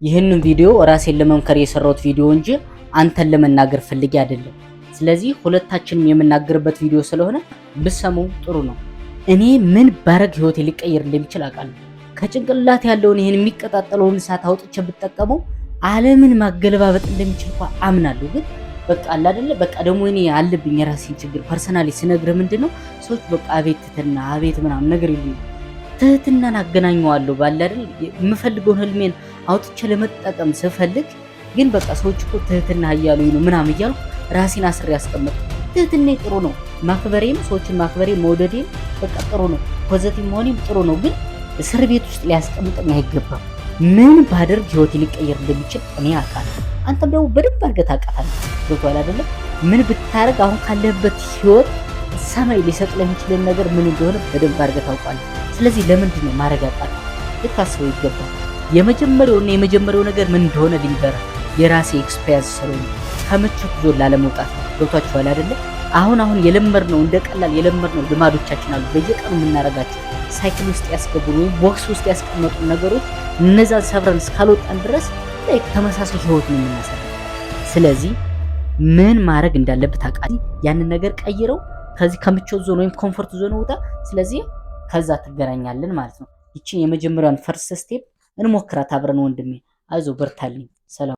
ይህንን ቪዲዮ ራሴን ለመምከር የሰራሁት ቪዲዮ እንጂ አንተን ለመናገር ፈልጌ አይደለም። ስለዚህ ሁለታችንም የምናገርበት ቪዲዮ ስለሆነ ብሰሙ ጥሩ ነው። እኔ ምን ባረግ ህይወቴ ሊቀየር እንደሚችል አውቃለሁ። ከጭንቅላት ያለውን ይሄን የሚቀጣጠለውን እሳት አውጥቼ ብጠቀመው ዓለምን ማገለባበጥ እንደሚችል እንኳን አምናለሁ። ግን በቃ አለ አይደለ በቃ ደግሞ እኔ አለብኝ የራሴን ችግር ፐርሰናሊ ስነግርህ ምንድነው ሰዎች በቃ አቤት ትህትና አቤት ምናምን ነገር ይሉኝ። ትህትናን አገናኘዋለሁ ባለ አይደል የምፈልገውን ህልሜን አውጥቼ ለመጠቀም ስፈልግ ግን በቃ ሰዎች እኮ ትህትና እያሉኝ ነው ምናምን እያልኩ ራሴን አስሬ ያስቀመጥኩ። ትህትና ጥሩ ነው፣ ማክበሬም ሰዎችን ማክበሬም መውደዴም በቃ ጥሩ ነው፣ ፖዚቲቭ መሆኔም ጥሩ ነው። ግን እስር ቤት ውስጥ ሊያስቀምጠኝ አይገባም። ምን ባደርግ ህይወቴ ሊቀየር እንደሚችል እኔ አውቃለሁ። አንተም ደግሞ በደንብ አድርገህ ታውቃታለህ። ገብቶሃል አይደለ? ምን ብታረግ አሁን ካለህበት ህይወት ሰማይ ሊሰጥ ለሚችልን ነገር ምን እንደሆነ በደንብ አድርገህ ታውቃለህ። ስለዚህ ለምንድን ነው ማድረግ አቃተህ? ልታስበው ይገባል። የመጀመሪያው ነገር ምን እንደሆነ ልንገርህ። የራሴ ኤክስፒሪየንስ ስለሆነ ከምቾት ዞን ላለመውጣት ነው። ገብቷችኋል አይደለ? አሁን የለመድነው እንደ ቀላል የለመድነው ልማዶቻችን አሉ። በየቀኑ የምናረጋቸው ሳይክል ውስጥ ያስገቡን ወይም ቦክስ ውስጥ ያስቀመጡ ነገሮች እነዛን ሰብረን እስካልወጣን ድረስ ላይ ተመሳሳይ ህይወት ነው የምናሳልፈው። ስለዚህ ምን ማድረግ እንዳለበት ታውቃለህ። ያንን ነገር ቀይረው ከዚህ ከምቾት ዞን ወይም ኮምፎርት ዞን ውጣ። ስለዚህ ከዛ ትገናኛለን ማለት ነው። ይቺን የመጀመሪያውን ፈርስት ስቴፕ እንሞክራት አብረን ወንድሜ። አይዞህ በርታልኝ። ሰላም